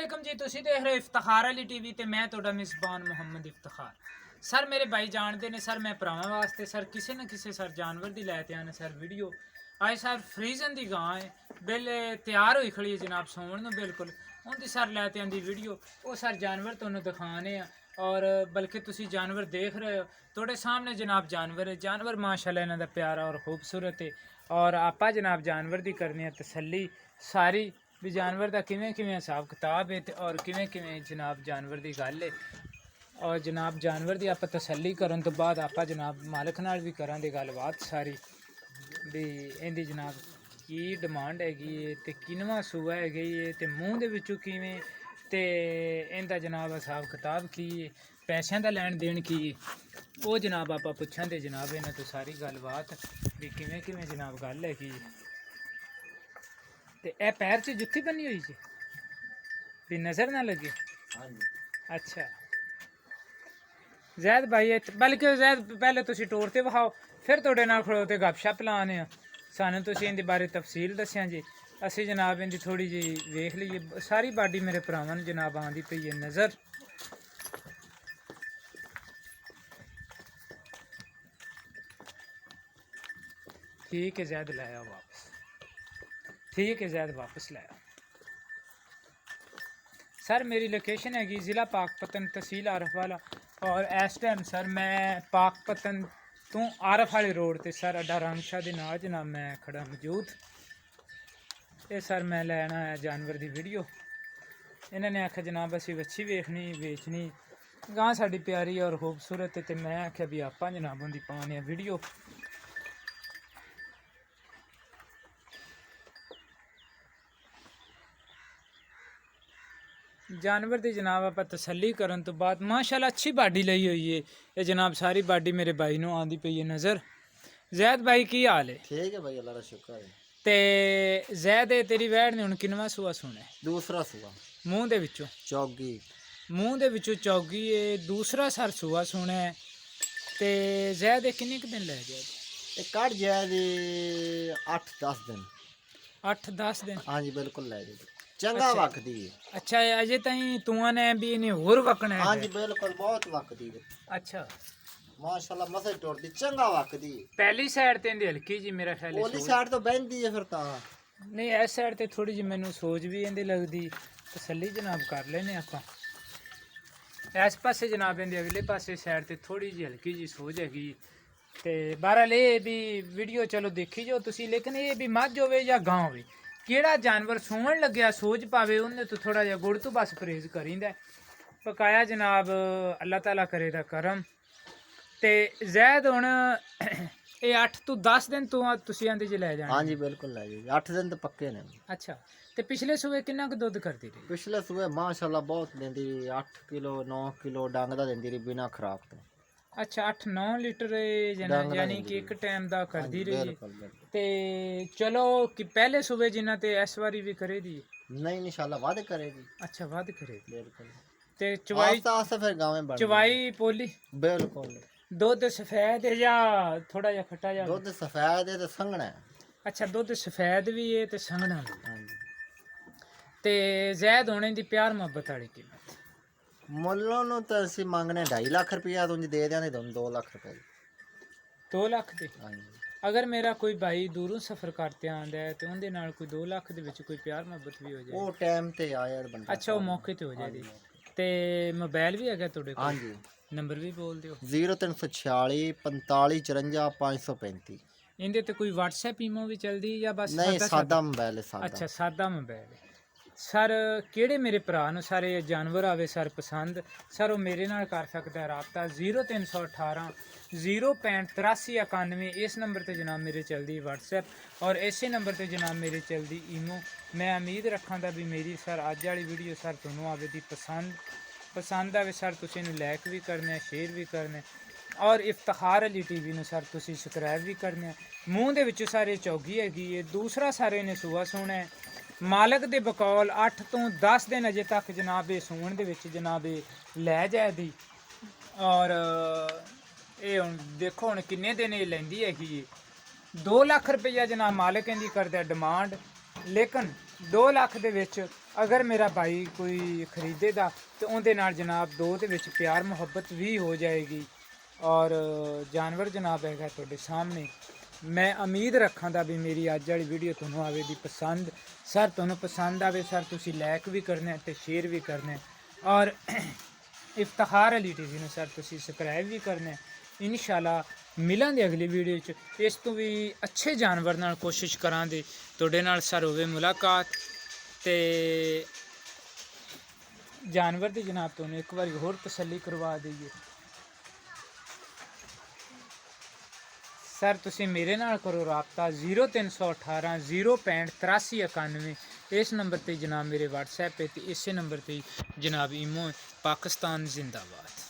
वालेकुम जी, तुसी देख रहे हो इफ्तिखार अली टीवी ते मैं तुहाडा मेज़बान मुहम्मद इफ्तिखार। सर मेरे भाई जानते ने सर मैं भरावां वास्ते सर किसी न किसी सर जानवर दी लैते आने सर वीडियो अज सर फ्रीजन दी गां है बिल तैयार होई खड़ी है जनाब सौन नूं बिल्कुल उनकी सर लैते आंदी वीडियो वो सर जानवर तुहानूं दिखाने और बल्कि तुसी जानवर देख रहे हो थोड़े सामने जनाब जानवर है जानवर माशाल्लाह इन्हां दा प्यारा और खूबसूरत है और आपा जनाब जानवर दी करनी है तसल्ली सारी भी जानवर का किवें किवें हिसाब किताब है और किवें किवें जनाब जानवर की गल है और जनाब जानवर की आप तसल्ली करन तो बाद आप जनाब मालिक नाल भी करांगे गलबात सारी भी इहदी जनाब की डिमांड हैगी ते किनवा सूआ है ते मूँह दे विचों किवें ते इहदा जनाब हिसाब किताब की पैसों का लैन देन की वो जनाब आप पुछांगे जनाब इन्हां तो सारी गलबात भी किवें किवें जनाब गल है कि ते ए पैर च जुत्ती बनी हुई जी भी नज़र ना लगे। हाँ जी। अच्छा जैद भाई बल्कि जैद पहले तुसी टोर ते विखाओ फिर तुहाडे नाल खड़ोते गपशप लाने सानू तुसी इहदे बारे तफसील दस्सिया जी असी जनाब इहदी थोड़ी जी वेख लीए सारी बाडी मेरे भरावां नूं जनाब आंदी पई है नज़र। ठीक है जैद लाया वापस, ठीक है जैद वापस लाया। सर मेरी लोकेशन हैगी ज़िला पाकपतन तहसील आरफ वाला और इस टाइम सर मैं पाकपतन तो आरफ वाले रोड ते सर अड्डा रामशाह दे नाल जनाब मैं खड़ा मौजूद। ये सर मैं लैना है जानवर की वीडियो इन्होंने आख्या जनाब असी वच्छी वेखनी बेचनी गां साड़ी प्यारी और खूबसूरत है तो मैं आख्या भी आप जनाब उनकी पाने वीडियो। जानवर की जनाब आप तसल्ली करन तो बाद माशाल्लाह अच्छी बाडी लई हुई है ये जनाब सारी बाडी मेरे भाई नूं आंदी पई है नज़र। जैद भाई की हाल है? ठीक है भाई अल्लाह का शुक्र है। ते जैद तेरी वैड़ ने हुण किनवा सूआ सुना है? दूसरा सूआ मूँह दे विचों चौगी मूँह दे विचों चौगी है दूसरा सर सूआ सुना है ते जैद किन्ने क दिन लै गया? ये कट जाए दी 8-10 दिन। 8-10 दिन? हाँ जी बिल्कुल ले जी चंगा अच्छा। वक्त दी है। अच्छा अजे ताईं तुआं ने भी इन्हें होर वकना है? हाँ जी बिल्कुल बहुत वक्त दी है। अच्छा माशाल्लाह मसे टोर दी चंगा वक्त दी है। पहली साइड ते इंदी हल्की जी मेरा ख्याल ओली साइड तो बहंदी है फिर ता नहीं इस साइड ते थोड़ी जी मैनू सोच भी इंदी लगदी तसल्ली जनाब कर लेने आपां इस पासे जनाब इंदे अगले पासे साइड ते थोड़ी जी हल्की जी सोच हैगी ते बहरहाल ये भी वीडियो चलो देखी जाओ तुसी लेकिन ये भी मझ होवे या गां होवे केड़ा जानवर सूवन लग्या सोच पावे उन्हें तो थोड़ा जिहा गुड़ तो बस परहेज करींदा पकाया जनाब अल्लाह ताला करे दा करम ते जैद हुण ये 8 तो 10 दिन तो तुसी आंदे जे लै जाने? हाँ जी बिल्कुल ले जी 8 दिन तो पक्के ने। अच्छा ते पिछले सूबे किन्ना क दुध करदी रही? पिछले सूबे माशाल्लाह बहुत देंदी 8 किलो 9 किलो डंग दा देंदी रही बिना खराब तो। अच्छा 8-9 लीटर यानी कि एक टाइम दा करदी रही बिल्कुल बिल्कुल। ते चलो कि पहले सूबे जिन्ना ते इस बारी भी करे दी? नहीं इंशाल्लाह वादे करेगी। अच्छा वध करे दी बिल्कुल ते चवाई आस्ता आस्ता फिर गाँव में बढ़ चवाई पोली बिल्कुल दुध सफेद है या थोड़ा जिहा खट्टा जा? दुध सफेद है तो संघना है। अच्छा दुध सफेद भी है ते संघना भी हाँ जी ते जैद होने दी प्यार मोहब्बत वाली कीमत मुल्लों नु तो ਅਸੀਂ ਮੰਗਨੇ 2.5 ਲੱਖ ਰੁਪਇਆ ਤੁੰਜ ਦੇ ਦਿਆਂਗੇ ਤੁਹਾਨੂੰ 2 ਲੱਖ ਰੁਪਏ। 2 ਲੱਖ ਦੇ? ਹਾਂਜੀ अगर मेरा कोई भाई दूरों सफर करते आंदा है तो उनके नाल कोई 2 ਲੱਖ ਦੇ ਵਿੱਚ कोई प्यार मोहब्बत भी हो जाए? ਉਹ ਟਾਈਮ ਤੇ ਆਇਆ ਬੰਦਾ। अच्छा वो मौके ते हो जाए ते मोबाइल भी है ਤੁਹਾਡੇ ਕੋਲ? ਹਾਂਜੀ नंबर भी बोल दियो। 0346 45 54 535। इनदे ते कोई व्हाट्सएप ईमो भी चलदी या बस ਨਹੀਂ सादा ਸਾਦਾ ਮੋਬਾਈਲ ਹੈ ਸਾਦਾ। अच्छा सादा मोबाइल है सर किहड़े मेरे भरा नूं सारे जानवर आवे सर पसंद सर वो मेरे नाल कर सकदा है राबता 0318 0658391 इस नंबर ते जनाब मेरे चलदी व्हाट्सएप और इसे नंबर ते जनाब मेरे चलदी ईमो। मैं उम्मीद रखां दा भी मेरी सर अज वाली वीडियो सर तुहानूं आवे दी पसंद आवे सर तुसीं इहनूं लाइक भी करना शेयर भी करना और इफ्तिखार अली टीवी नूं सर तुसीं सबसक्राइब भी करना। मूँह दे विचों सारे चौगी हैगी है दूसरा सारे ने सूआ सोना है मालक दे बकौल 8 तो 10 दिन अजे तक जनाब सूण दे विच जनाब लै जाए दी और ये हुण देखो हुण किन्ने दिन ये लैंदी हैगी 2 ਲੱਖ रुपया जनाब मालक इहदी करदा डिमांड लेकिन 2 ਲੱਖ दे विच ਅਗਰ ਮੇਰਾ ਭਾਈ ਕੋਈ ਖਰੀਦੇਗਾ ਤੇ ਉਹਦੇ ਨਾਲ ਜਨਾਬ ਦੋ ਦੇ ਵਿੱਚ ਪਿਆਰ ਮੁਹੱਬਤ ਵੀ ਹੋ ਜਾਏਗੀ। ਔਰ ਜਾਨਵਰ ਜਨਾਬ ਹੈਗਾ ਤੁਹਾਡੇ ਸਾਹਮਣੇ। ਮੈਂ ਉਮੀਦ ਰੱਖਾਂ ਦਾ ਵੀ ਮੇਰੀ ਅੱਜ ਵਾਲੀ ਵੀਡੀਓ ਤੁਹਾਨੂੰ ਆਵੇਗੀ ਪਸੰਦ। ਸਰ ਤੁਹਾਨੂੰ ਪਸੰਦ ਆਵੇ ਸਰ ਤੁਸੀਂ ਲਾਈਕ ਵੀ ਕਰਨਾ ਤੇ ਸ਼ੇਅਰ ਵੀ ਕਰਨਾ ਔਰ ਇਫਤਖਾਰ ਅਲੀ ਟੀਵੀ ਨੂੰ ਸਰ ਤੁਸੀਂ ਸਬਸਕ੍ਰਾਈਬ ਵੀ ਕਰਨਾ। ਇਨਸ਼ਾਅੱਲਾ ਮਿਲਾਂਗੇ ਅਗਲੀ ਵੀਡੀਓ 'ਚ। ਇਸ ਤੋਂ ਵੀ ਅੱਛੇ ਜਾਨਵਰ ਨਾਲ ਕੋਸ਼ਿਸ਼ ਕਰਾਂਗੇ ਤੁਹਾਡੇ ਨਾਲ ਸਰ ਹੋਵੇ ਮੁਲਾਕਾਤ। ਤੇ ਜਾਨਵਰ ਦੀ ਜਨਾਬ ਤੁਹਾਨੂੰ ਇੱਕ ਵਾਰੀ ਹੋਰ ਤਸੱਲੀ ਕਰਵਾ ਦਈਏ ਸਰ ਤੁਸੀਂ ਮੇਰੇ ਨਾਲ ਕਰੋ ਰਾਬਤਾ 0318 065 8391। ਇਸ ਨੰਬਰ ਤੇ ਜਨਾਬ ਮੇਰੇ WhatsApp ਹੈ ਤੇ ਇਸੇ ਨੰਬਰ ਤੇ ਜਨਾਬ ਈਮੋ ਪਾਕਿਸਤਾਨ ਜ਼ਿੰਦਾਬਾਦ।